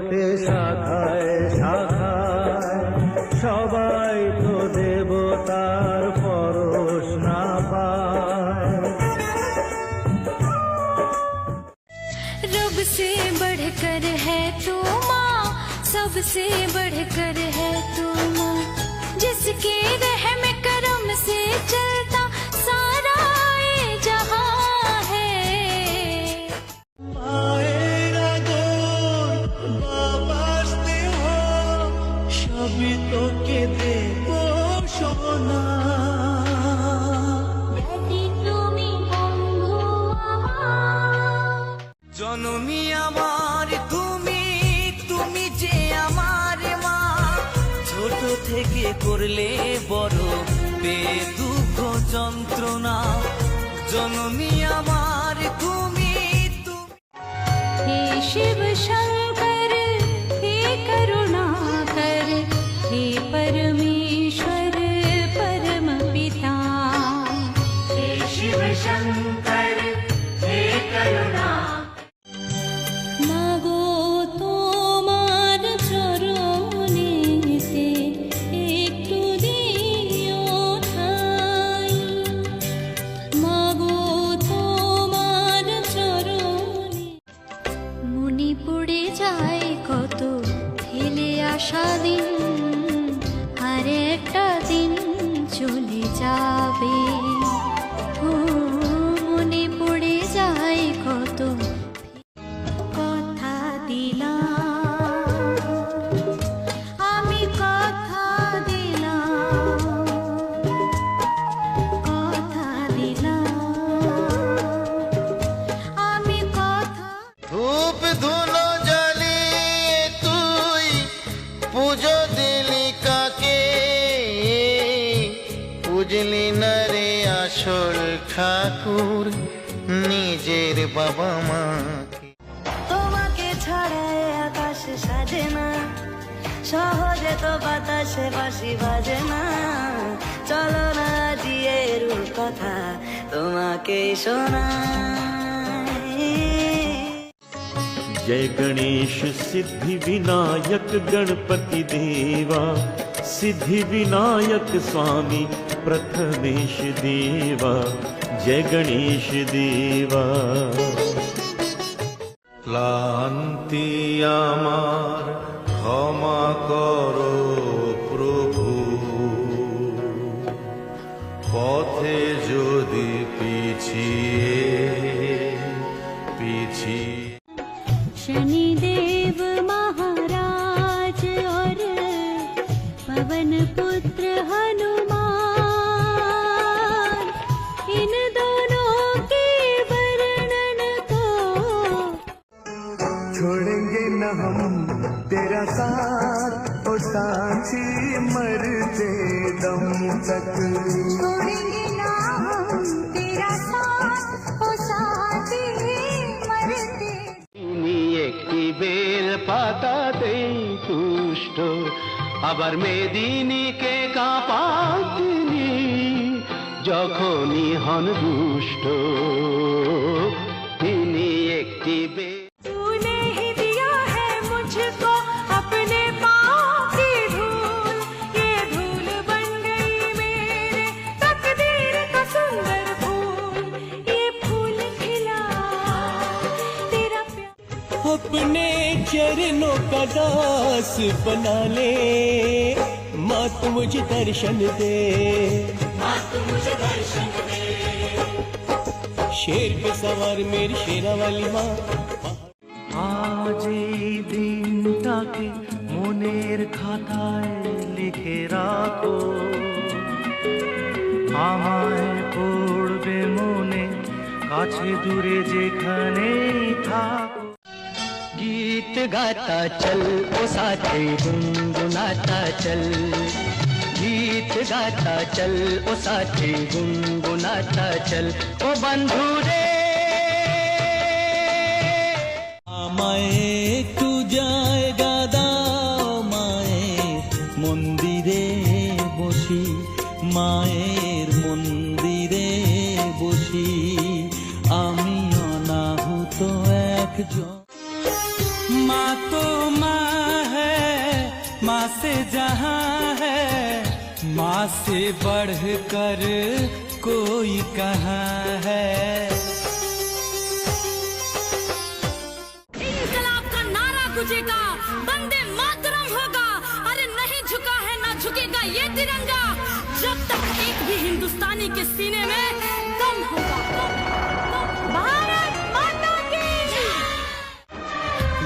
ওঠে শাখায় শাখায়, সবাই তো দেবতার পরশ না পায়। रब से बढ़कर है तू माँ, सबसे बढ़कर है तू माँ, जिसके रहम करम से चलता सारा ये जहां है। মায়েরা গো বাবা স্নেহ সবই তোকে দেব সোনা। তুমি বন্ধু আমার, জননী আমার তুমি, তুমি যে আমার মা, ছোট থেকে করলে বড় দুঃখ যন্ত্রণা। জননী আমার তুমি, हे शिव शंकर हे करुणाकर, हे परमेश्वर परम पिता। हे शिव शंकर हे करुणा, मागो তোমার চরণেতে একটু দিও ঠাই, মাগো তোমার চরণে। মনে পড়ে যায় কত ফেলে আসা দিন, আর একটা দিন চলে যাবে। ও মনে পড়ে যায় কত কথা দিলাম, আমি কথা দিলাম, কথা দিলাম, আমি কথা। ধূপ ধুলো জ্বালিয়ে তুই পুজো দিলি কাকে, পুজলি না রে আসল ঠাকুর নিজের বাবা মাকে। তোমাকে ছাড়া আকাশ সাজে না, সহজে তো বাতাসে বাঁশি বাজে না। চলো না দিয়ে রূপ কথা তোমাকে শোনাই। जय गणेश सिद्धि विनायक गणपति देवा, सिद्धि विनायक स्वामी प्रथमेश देवा, जय गणेश देवा। ক্লান্তি আমার ক্ষমা করো প্রভু, পথে যদি পিছিয়ে शनिदेव महाराज और पवन पुत्र हनुमान, इन दोनों के वर्णन को छोड़ेंगे न हम तेरा साथ, ओ सांची मरते दम तक। छोड़ेंगे ना हम तेरा साथ, ओ साथी मरते। তিনি একটি বেল পাতাতেই তুষ্ট, আবার মেদিনীকে কাঁপাতেনি যখনই হন দুষ্ট। তিনি একটি বেল। तूने ही दिया है मुझको अपने पाँव की धूल, ये धूल बन गई मेरे तकदीर का सुंदर फूल, ये फूल खिला तेरा प्यार। अपने चरणों का दास बना ले, माँ तू मुझे दर्शन दे, माँ तू मुझे दर्शन दे। शेर पे सवार मेरी शेरा वाली माँ। আজ এই দিনটাকে মনের খাতায় লিখে রাখো, আমায় পড়বে মনে কাছে দূরে যেখানেই থাকো। गीत गाता चल ओ साथी गुनगुनाता चल, गीत गाता चल ओ साथी गुनगुनाता चल। ओ बंधु रे আমায় একটু জায়গা দাও, মায়ের মন্দিরে বসি, মায়ের মন্দিরে বসি, আমি অনাহুত একজন। মা তোমার से जहां है माँ से बढ़कर कोई कहाँ है। इंकलाब का नारा गुजेगा, वंदे मातरम होगा, अरे नहीं झुका है ना झुकेगा ये तिरंगा, जब तक एक भी हिंदुस्तानी के सीने में दम होगा। भारत माता की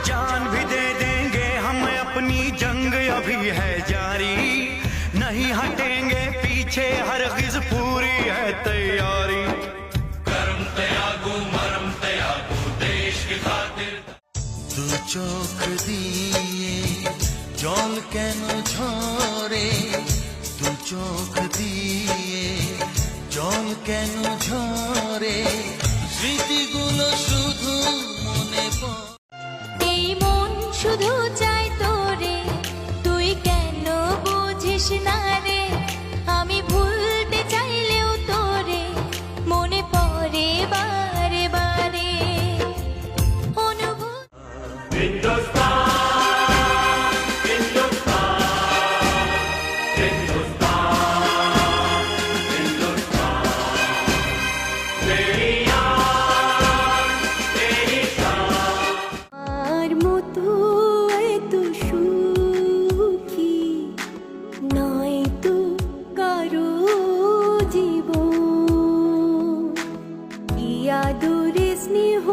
जान भी दे देंगे हम, अपनी जंग अभी है जारी, नहीं हटेंगे पीछे, हरगिज पूरी है तैयारी। करम त्यागो मरम त्यागो देश की खातिर। দু চোখ দিয়ে জল কেন ঝরে, দু চোখ দিয়ে জল কেন ঝরে, স্মৃতিগুলো শুধু মনে পড়ে। এই মন শুধু চাই তোরে, তুই কেন বুঝিস না রে, আমি ভুলতে চাইলেও তোরে মনে পড়ে বারে বারে অনুভূতি। আর মতো এত সুখী নয় তো কারো জীবন, কি আদরে স্নেহ